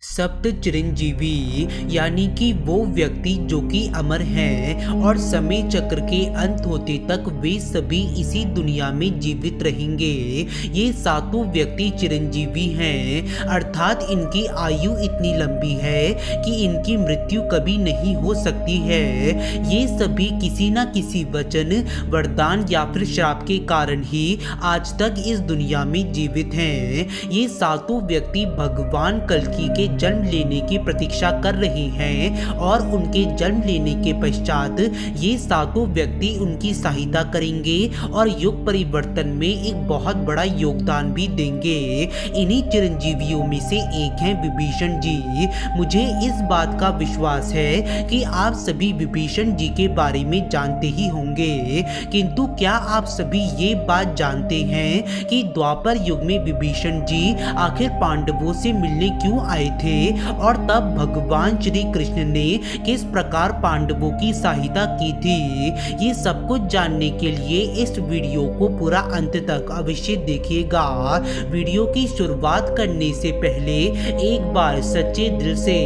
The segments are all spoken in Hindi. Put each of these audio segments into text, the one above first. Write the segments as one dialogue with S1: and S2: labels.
S1: सप्त चिरंजीवी यानी कि वो व्यक्ति जो कि अमर हैं और समय चक्र के अंत होते तक वे सभी इसी दुनिया में जीवित रहेंगे। ये सातों व्यक्ति चिरंजीवी हैं, अर्थात इनकी आयु इतनी लंबी है कि इनकी मृत्यु कभी नहीं हो सकती है। ये सभी किसी न किसी वचन, वरदान या फिर श्राप के कारण ही आज तक इस दुनिया में जीवित हैं। ये सातों व्यक्ति भगवान कल्कि के जन्म लेने की प्रतीक्षा कर रहे हैं और उनके जन्म लेने के पश्चात ये सातों व्यक्ति उनकी सहायता करेंगे और युग परिवर्तन में एक बहुत बड़ा योगदान भी देंगे। इन्हीं चिरंजीवियों में से एक हैं विभीषण जी। मुझे इस बात का विश्वास है कि आप सभी विभीषण जी के बारे में जानते ही होंगे, किंतु क्या आप सभी ये बात जानते हैं कि द्वापर युग में विभीषण जी आखिर पांडवों से मिलने क्यों आए थे और तब भगवान श्री कृष्ण ने किस प्रकार पांडवों की सहायता की थी? ये सब कुछ जानने के लिए इस वीडियो को पूरा अंत तक अवश्य देखिएगा। वीडियो की शुरुआत करने से पहले एक बार सच्चे दिल से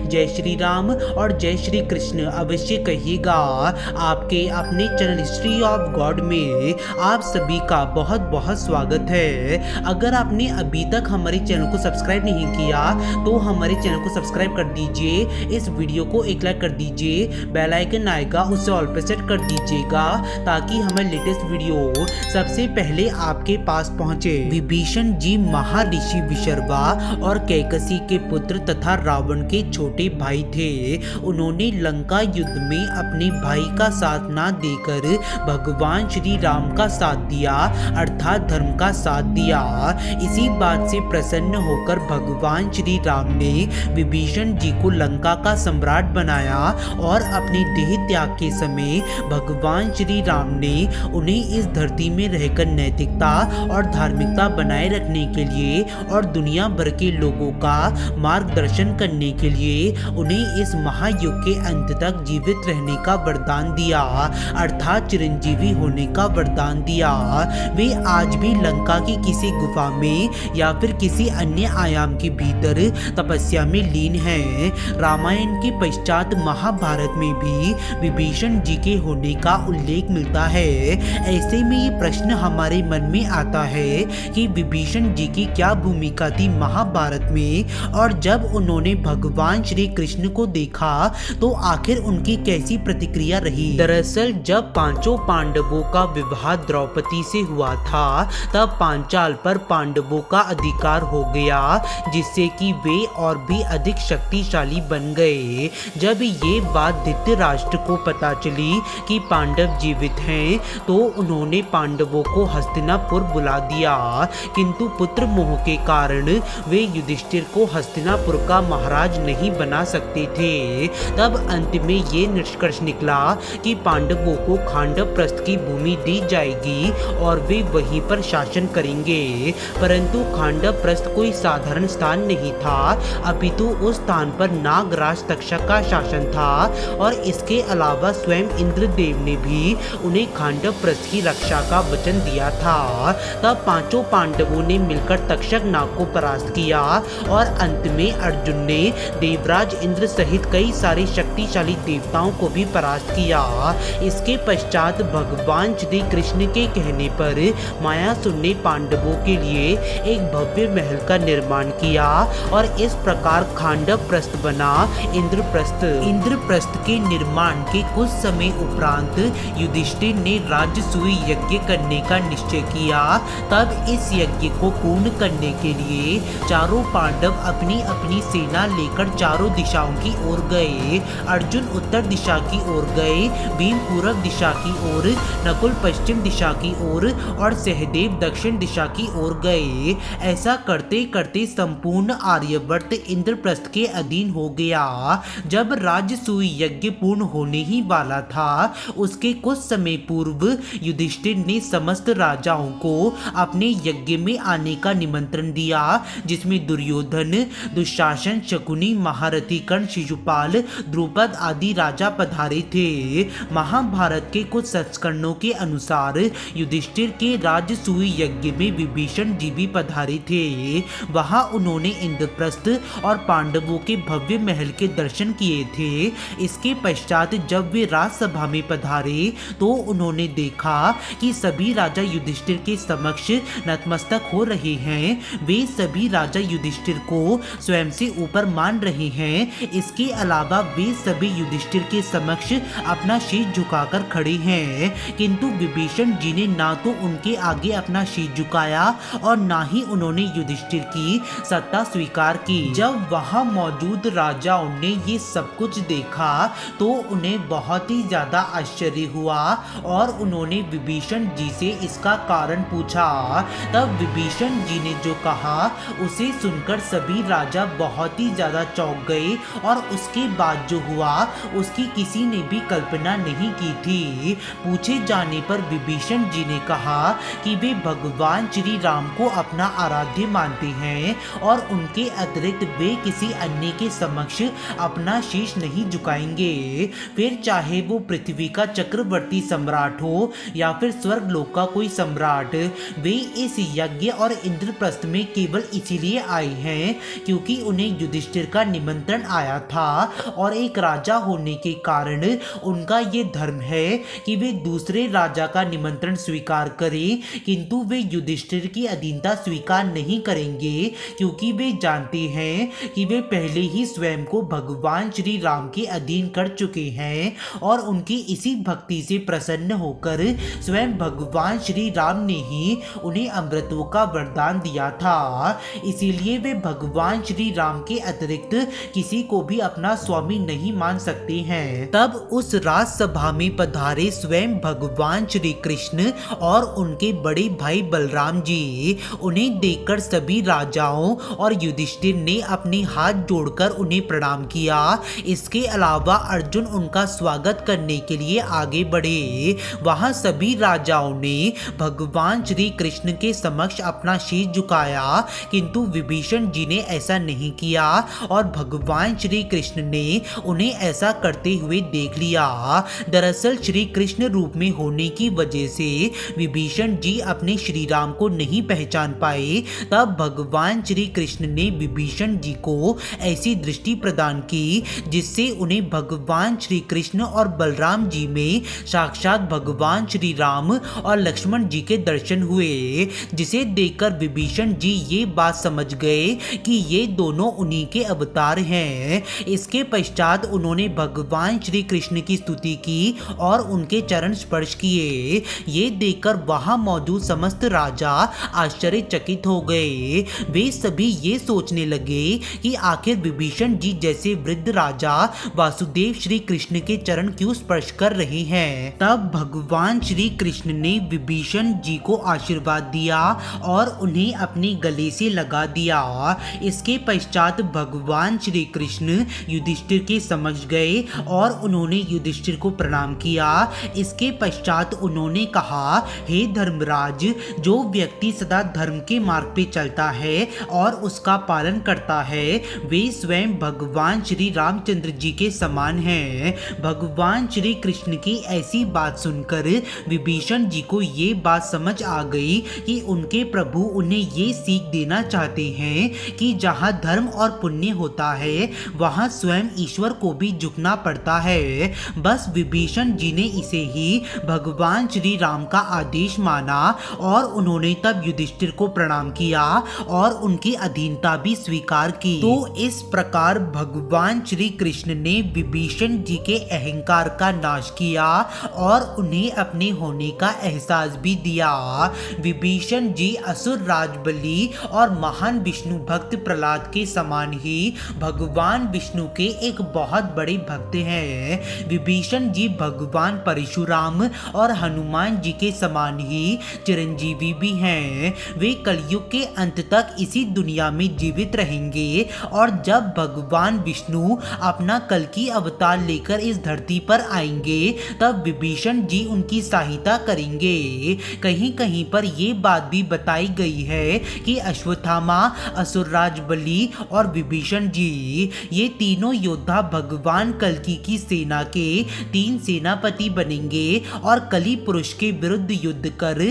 S1: जय श्री राम और जय श्री कृष्ण अवश्य कहिएगा। आपके अपने चैनल हिस्ट्री ऑफ गॉड में आप सभी का बहुत बहुत स्वागत है। अगर आपने अभी तक हमारे चैनल को सब्सक्राइब नहीं किया तो हमारे चैनल को सब्सक्राइब कर दीजिए, इस वीडियो को एक लाइक कर दीजिए, बेल आइकन आएगा उसे ऑल पे सेट कर दीजिएगा ताकि हमारे लेटेस्ट वीडियो सबसे पहले आपके पास पहुंचे। विभीषण जी महर्षि विशर्वा और कैकसी के पुत्र तथा रावण के छोटे भाई थे। उन्होंने लंका युद्ध में अपने भाई का साथ ना देकर भगवान श्री राम का साथ दिया, अर्थात धर्म का साथ दिया। इसी बात से प्रसन्न होकर भगवान श्री राम ने विभीषण जी को लंका का सम्राट बनाया और अपने देह त्याग के समय भगवान श्री राम ने उन्हें इस धरती में रहकर नैतिकता और धार्मिकता बनाए रखने के लिए और दुनिया भर के लोगों का मार्गदर्शन करने के लिए उन्हें इस महायुग के अंत तक जीवित रहने का वरदान दिया, अर्थात चिरंजीवी होने का वरदान दिया। वे आज भी लंका की किसी गुफा में या फिर किसी अन्य आयाम के भीतर तपस्या में लीन है। रामायण के पश्चात महाभारत में भी विभीषण जी के होने का उल्लेख मिलता है। ऐसे में ये प्रश्न हमारे मन में आता है कि विभीषण जी की क्या भूमिका थी महाभारत में और जब उन्होंने भगवान श्री कृष्ण को देखा तो आखिर उनकी कैसी प्रतिक्रिया रही? दरअसल जब पांचों पांडवों का विवाह द्रौपदी से हुआ था तब पांचाल पर पांडवों का अधिकार हो गया, जिससे कि वे और भी अधिक शक्तिशाली बन गए। जब ये बात धृतराष्ट्र को पता चली कि पांडव जीवित हैं तो उन्होंने पांडवों को हस्तिनापुर बुला दिया, किंतु पुत्र मोह के कारण वे युधिष्ठिर को हस्तिनापुर का महाराज नहीं बना सकते थे। तब अंत में ये निष्कर्ष निकला कि पांडवों को खांडवप्रस्थ की भूमि दी जाएगी और वे वहीं पर शासन करेंगे। परंतु खांडवप्रस्थ कोई साधारण स्थान नहीं था, अपितु उस स्थान पर नागराज तक्षक का शासन था और इसके अलावा स्वयं इंद्रदेव ने भी उन्हें खांडवप्रस्थ की रक्षा का वचन दिया था। तब पांचों पांडवों ने मिलकर तक्षक नाग को परास्त किया और अंत में अर्जुन ने देवराज इंद्र सहित कई सारे शक्तिशाली देवताओं को भी परास्त किया। इसके पश्चात भगवान श्री कृष्ण के कहने पर मायासुर ने पांडवों के लिए एक भव्य महल का निर्माण किया और इस प्रकार खांडवप्रस्थ बना इंद्रप्रस्थ। इंद्रप्रस्थ के निर्माण के कुछ समय उपरांत युधिष्ठिर ने राजसूय यज्ञ करने का निश्चय किया। तब इस यज्ञ को पूर्ण करने के लिए चारों पांडव अपनी अपनी सेना लेकर चारों दिशाओं की ओर गए। अर्जुन उत्तर दिशा की ओर गए, भीम पूर्व दिशा की ओर, नकुल पश्चिम दिशा की ओर और सहदेव दक्षिण दिशा की ओर गए। ऐसा करते करते संपूर्ण आर्यवर्त इंद्रप्रस्थ के अधीन हो गया। जब राजसूय यज्ञ पूर्ण होने ही वाला था उसके कुछ समय पूर्व युधिष्ठिर ने समस्त राजाओं को अपने यज्ञ में आने का निमंत्रण दिया, जिसमें दुर्योधन, दुशासन, शकुनी, महारथी, कर्ण, शिशुपाल, द्रुपद आदि राजा पधारे थे। महाभारत के कुछ संस्करणों के अनुसार युधिष्ठिर के राजसूय हुए यज्ञ में विभीषण जी भी पधारे थे। वहां उन्होंने इंद्रप्रस्थ और पांडवों के भव्य महल के दर्शन किए थे। इसके पश्चात जब वे राजसभा में पधारे तो उन्होंने देखा कि सभी राजा युधिष्ठिर के समक्ष नतमस्तक हो रहे हैं। वे सभी राजा युधिष्ठिर को स्वयं से ऊपर मान रहे हैं। इसके अलावा वे सभी युधिष्ठिर के समक्ष अपना शीश झुकाकर खड़े हैं, किंतु विभीषण जी ने ना तो उनके आगे अपना शीश झुकाया और ना ही उन्होंने युधिष्ठिर की सत्ता स्वीकार की। जब वहां मौजूद राजाओं ने ये सब कुछ देखा तो उन्हें बहुत ही ज्यादा आश्चर्य हुआ और उन्होंने विभीषण जी से इसका कारण पूछा। तब विभीषण जी ने जो कहा उसे सुनकर सभी राजा बहुत ही ज्यादा चौंक गए और उसके बाद जो हुआ उसकी किसी ने भी कल्पना नहीं की थी। पूछे जाने पर विभीषण जी ने कहा कि वे भगवान श्री राम को अपना आराध्य मानते हैं और उनके अतिरिक्त वे किसी अन्य के समक्ष अपना शीश नहीं झुकाएंगे। फिर चाहे वो पृथ्वी का चक्रवर्ती सम्राट हो या फिर स्वर्गलोक का कोई सम्राट, वे इस यज्ञ और इंद्रप्रस्थ में केवल इसीलिए आए हैं क्योंकि उन्हें युधिष्ठिर का निमंत्रण आया था और एक राजा होने के कारण उनका ये धर्म है कि वे दूसरे राजा का निमंत्रण स्वीकार करें, किंतु वे युधिष्ठिर की अधीनता स्वीकार नहीं करेंगे क्योंकि वे जानते हैं कि वे पहले ही स्वयं को भगवान श्री राम के अधीन कर चुके हैं और उनकी इसी भक्ति से प्रसन्न होकर स्वयं भगवान श्री राम ने ही उन्हें अमृतों का वरदान दिया था। इसीलिए वे भगवान श्री राम के अतिरिक्त किसी को भी अपना स्वामी नहीं मान सकते हैं। तब उस राजसभा में पधारे स्वयं भगवान श्री कृष्ण और उनके बड़े भाई बलराम जी। उन्हें देखकर सभी राजाओं और युधिष्ठिर ने अपने हाथ जोड़कर उन्हें प्रणाम किया। इसके अलावा अर्जुन उनका स्वागत करने के लिए आगे बढ़े। वहां सभी राजाओं ने भगवान श्री कृष्ण के समक्ष अपना शीश झुकाया, किंतु विभीषण जी ने ऐसा नहीं किया और भगवान श्री कृष्ण ने उन्हें ऐसा करते हुए देख लिया। दरअसल श्री कृष्ण रूप में होने की वजह से विभीषण जी अपने श्री राम को नहीं पहचान पाए। तब भगवान श्री कृष्ण ने विभीषण जी को ऐसी दृष्टि प्रदान की जिससे उन्हें भगवान श्री कृष्ण और बलराम जी में साक्षात भगवान श्री राम और लक्ष्मण जी के दर्शन हुए, जिसे देखकर विभीषण जी ये बात समझ गए कि ये दोनों उन्हीं के अवतार हैं। इसके पश्चात उन्होंने भगवान श्री कृष्ण की स्तुति की और उनके चरण स्पर्श किए। ये देखकर वहां मौजूद समस्त राजा आश्चर्यचकित हो गए। वे सभी ये सोचने लगे कि आखिर विभीषण जी जैसे वृद्ध राजा वासुदेव श्री कृष्ण के चरण क्यों स्पर्श कर रहे हैं। तब भगवान श्री कृष्ण ने विभीषण जी को आशीर्वाद दिया और उन्हें अपने गले से लगा दिया। इसके पश्चात भगवान श्री कृष्ण युधिष्ठिर के समक्ष गए और उन्होंने युधिष्ठिर को प्रणाम किया। इसके पश्चात उन्होंने कहा, हे धर्मराज, जो व्यक्ति सदा धर्म के मार्ग पे चलता है और उसका पालन करता है वे स्वयं भगवान श्री रामचंद्र जी के समान हैं। भगवान श्री कृष्ण की ऐसी बात सुनकर विभीषण जी को ये बात समझ आ गई कि उनके प्रभु उन्हें ये सीख देना चाहते हैं कि जहाँ धर्म और पुण्य होता है वहाँ स्वयं ईश्वर को भी झुकना पड़ता है। बस विभीषण जी ने इसे ही भगवान श्री राम का आदेश माना और उन्होंने तब युधिष्ठिर को प्रणाम किया और उनकी अधीनता भी स्वीकार की। तो इस प्रकार भगवान श्री कृष्ण ने विभीषण जी के अहंकार का नाश किया और उन्हें अपने होने का एहसास भी दिया। विभीषण जी असुर राज बलि और महान विष्णु भक्त प्रहलाद के समान ही भगवान विष्णु के एक बहुत बड़े भक्त हैं। विभीषण जी भगवान परशुराम और हनुमान जी के समान ही चिरंजीवी भी हैं। वे कलयुग के अंत तक इसी दुनिया में जीवित रहेंगे और जब भगवान विष्णु अपना कल की अवतार लेकर इस धरती पर आएंगे तब विभीषण जी उनकी सहायता करेंगे। कहीं कहीं पर ये बात भी बताई गई है कि अश्वत्थामा, असुरराज बलि और विभीषण जी ये तीनों योद्धा भगवान कल्कि की सेना के 3 सेनापति बनेंगे और कली पुरुष के विरुद्ध युद्ध कर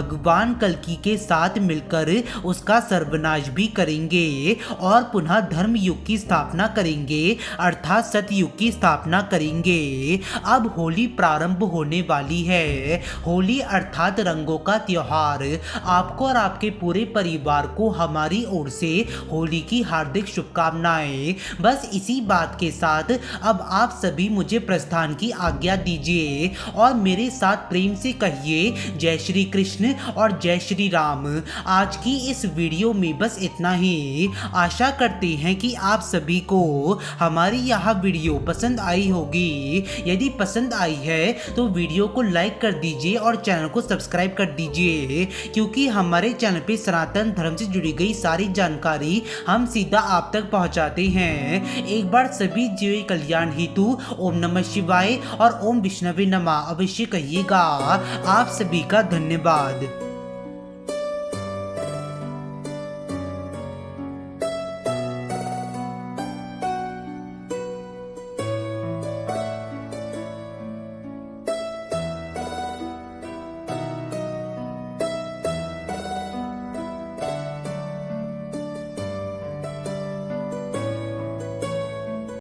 S1: भगवान कल्कि के साथ मिलकर उसका सर्वनाश भी करेंगे और पुनः धर्म युग की स्थापना करेंगे, अर्थात सतयुग की स्थापना करेंगे। अब होली प्रारंभ होने वाली है। होली अर्थात रंगों का त्योहार। आपको और आपके पूरे परिवार को हमारी ओर से होली की हार्दिक शुभकामनाएं। बस इसी बात के साथ अब आप सभी मुझे प्रस्थान की आज्ञा दीजिए और मेरे साथ प्रेम से कहिए जय श्री कृष्ण और जय श्री राम। आज की इस वीडियो में बस इतना ही। आशा करते हैं कि आप सभी को हमारी यह वीडियो पसंद आई होगी। यदि पसंद आई है तो वीडियो को लाइक कर दीजिए और चैनल को सब्सक्राइब कर दीजिए, क्योंकि हमारे चैनल पे सनातन धर्म से जुड़ी गई सारी जानकारी हम सीधा आप तक पहुंचाते हैं। एक बार सभी जीव कल्याण हेतु ओम नमः शिवाय और ओम विष्णवे नमः अवश्य कहिएगा। आप सभी का धन्यवाद।